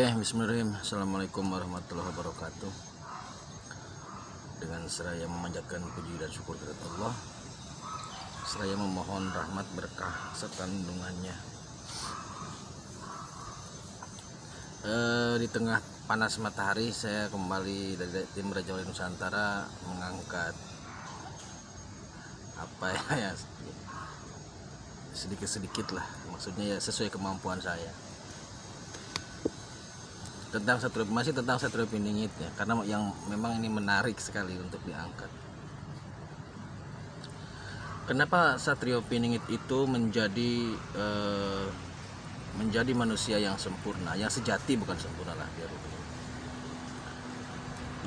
Oke, bismillahirrahmanirrahim. Assalamualaikum warahmatullahi wabarakatuh. Dengan seraya memanjatkan puji dan syukur kepada Allah, seraya memohon rahmat berkah serta lindungannya. Di tengah panas matahari, saya kembali dari tim Raja Wali Nusantara mengangkat sedikit-sedikit lah, maksudnya ya sesuai kemampuan saya, masih tentang Satrio Piningit ya, karena yang memang ini menarik sekali untuk diangkat. Kenapa Satrio Piningit itu menjadi manusia yang sempurna, yang sejati, bukan sempurna lah biar.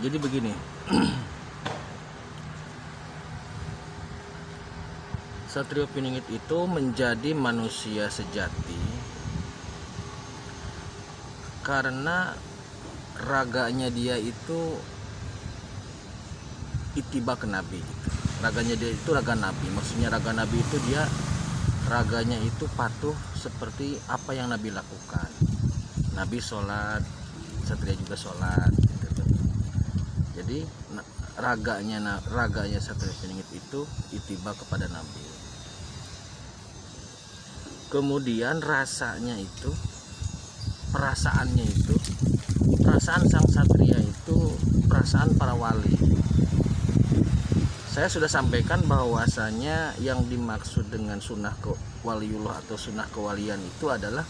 Jadi begini, Satrio Piningit itu menjadi manusia sejati karena raganya dia itu ittiba ke Nabi gitu. Raganya dia itu raga Nabi, maksudnya raga Nabi itu dia raganya itu patuh seperti apa yang Nabi lakukan. Nabi sholat, Satria juga sholat gitu. Jadi raganya Satrio Piningit itu ittiba kepada Nabi. Kemudian rasanya itu, perasaan sang satria itu perasaan para wali. Saya sudah sampaikan bahwasanya yang dimaksud dengan sunnah waliullah atau sunnah kewalian itu adalah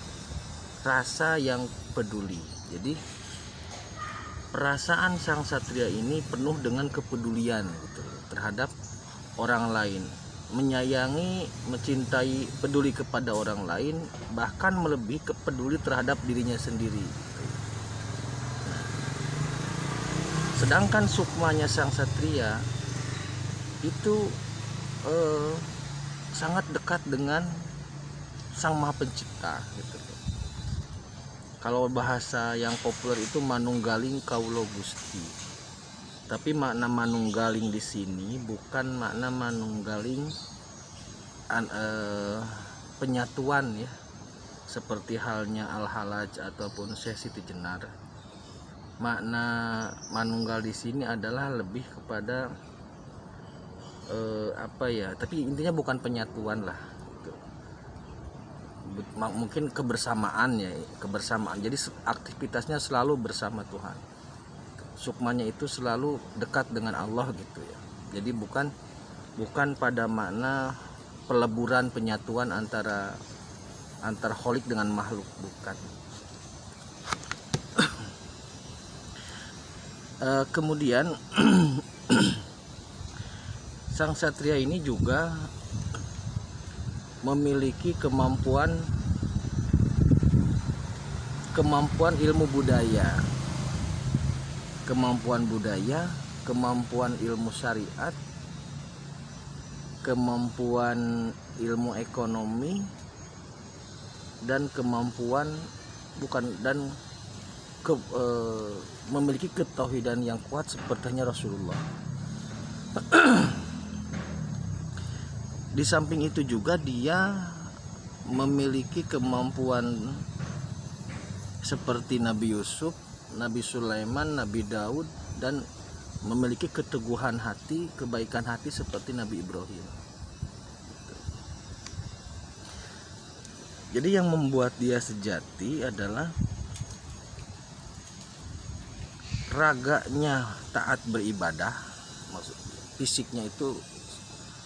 rasa yang peduli. Jadi perasaan sang satria ini penuh dengan kepedulian gitu, terhadap orang lain, menyayangi, mencintai, peduli kepada orang lain, bahkan melebihi peduli terhadap dirinya sendiri. Sedangkan sukmanya sang satria itu sangat dekat dengan sang maha pencipta gitu. Kalau bahasa yang populer itu manunggaling kaulo gusti. Tapi makna manunggaling di sini bukan makna manunggaling penyatuan ya, seperti halnya Al-Halaj ataupun Syekh Siti Jenar. Makna manunggal di sini adalah lebih kepada tapi intinya bukan penyatuan lah gitu. Mungkin kebersamaan ya, kebersamaan. Jadi aktivitasnya selalu bersama Tuhan. Sukmanya itu selalu dekat dengan Allah gitu ya. Jadi bukan pada makna peleburan, penyatuan antara kholik dengan makhluk, bukan. Kemudian sang satria ini juga memiliki kemampuan ilmu budaya, kemampuan ilmu syariat, kemampuan ilmu ekonomi, dan memiliki ketauhidan yang kuat sepertinya Rasulullah. Di samping itu juga dia memiliki kemampuan seperti Nabi Yusuf, Nabi Sulaiman, Nabi Daud, dan memiliki keteguhan hati, kebaikan hati seperti Nabi Ibrahim. Jadi yang membuat dia sejati adalah raganya taat beribadah, maksud fisiknya itu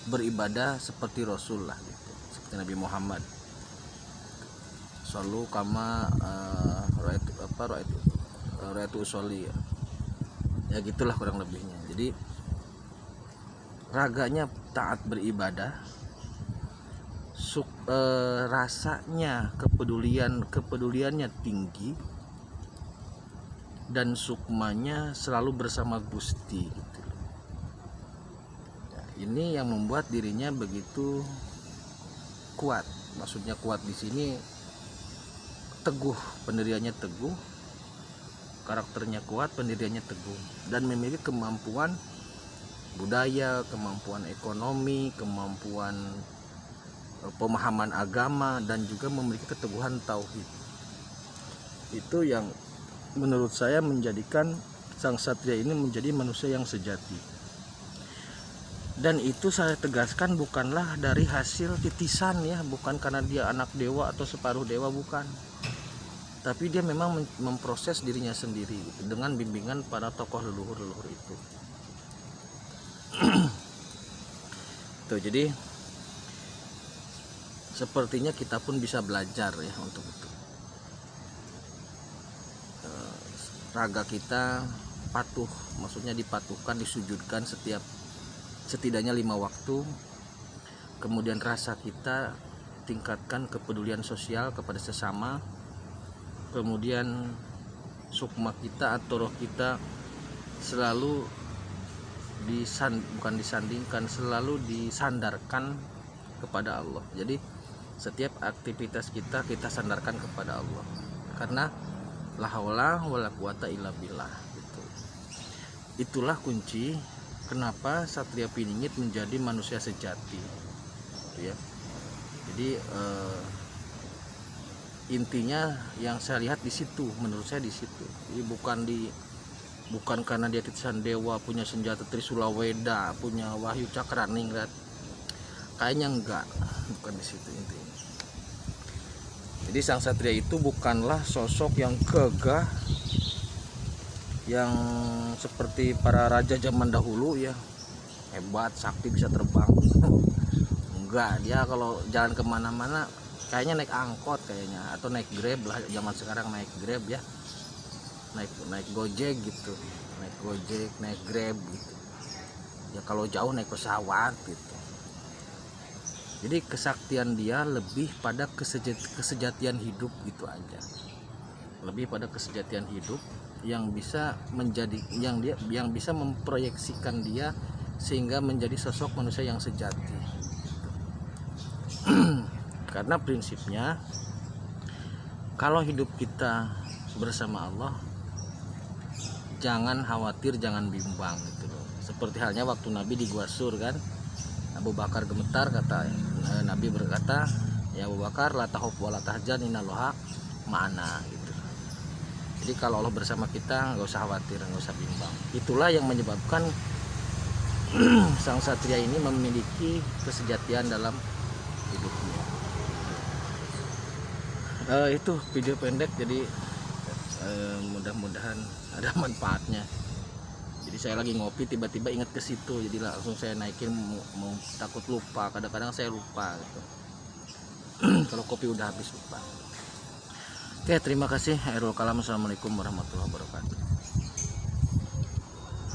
beribadah seperti Rasul lah gitu, seperti Nabi Muhammad. Shallu kama ra'aitu usolli ya gitulah kurang lebihnya. Jadi raganya taat beribadah, rasanya kepeduliannya tinggi, dan sukmanya selalu bersama Gusti gitu. Ini yang membuat dirinya begitu kuat. Maksudnya kuat di sini teguh, pendiriannya teguh, karakternya kuat, pendiriannya teguh, dan memiliki kemampuan budaya, kemampuan ekonomi, kemampuan pemahaman agama, dan juga memiliki keteguhan tauhid. Itu yang menurut saya menjadikan sang satria ini menjadi manusia yang sejati. Dan itu saya tegaskan bukanlah dari hasil titisan ya, bukan karena dia anak dewa atau separuh dewa, bukan. Tapi dia memang memproses dirinya sendiri gitu, dengan bimbingan para tokoh leluhur-leluhur itu. Tuh, jadi sepertinya kita pun bisa belajar ya untuk itu. Raga kita patuh, maksudnya dipatuhkan, disujudkan setidaknya 5 waktu. Kemudian rasa kita tingkatkan kepedulian sosial kepada sesama. Kemudian sukma kita atau roh kita selalu bukan disandingkan, selalu disandarkan kepada Allah. Jadi setiap aktivitas kita sandarkan kepada Allah, karena la haula wala quwata illa billah gitu. Itulah kunci kenapa Satria Piningit menjadi manusia sejati gitu ya. Jadi intinya yang saya lihat di situ, menurut saya di situ. Jadi bukan karena dia titisan dewa, punya senjata Trisula Weda, punya Wahyu Cakraningrat. Kayaknya enggak, bukan di situ intinya. Jadi sang satria itu bukanlah sosok yang gagah, yang seperti para raja zaman dahulu ya, hebat, sakti, bisa terbang. Enggak, dia kalau jalan kemana-mana kayaknya naik angkot kayaknya, atau naik Grab lah, zaman sekarang naik Grab ya, naik Gojek gitu, naik Grab gitu ya. Kalau jauh naik pesawat gitu. Jadi kesaktian dia lebih pada kesejatian hidup gitu aja, lebih pada kesejatian hidup yang bisa menjadi yang bisa memproyeksikan dia sehingga menjadi sosok manusia yang sejati. Karena prinsipnya kalau hidup kita bersama Allah, jangan khawatir, jangan bimbang gitu loh. Seperti halnya waktu Nabi di Gua Sur kan, Abu Bakar gemetar, kata Nabi berkata, ya Abu Bakar, la tahuf wa la tahzan innallaha ma'ana gitu. Jadi kalau Allah bersama kita, nggak usah khawatir, nggak usah bimbang. Itulah yang menyebabkan sang satria ini memiliki kesejatian dalam hidupnya. Itu video pendek, jadi mudah-mudahan ada manfaatnya. Jadi saya lagi ngopi, tiba-tiba ingat ke situ, jadi langsung saya naikin, mau takut lupa. Kadang-kadang saya lupa gitu. Kalau kopi udah habis lupa. Oke, terima kasih. Akhirul kalam. Assalamualaikum warahmatullahi wabarakatuh.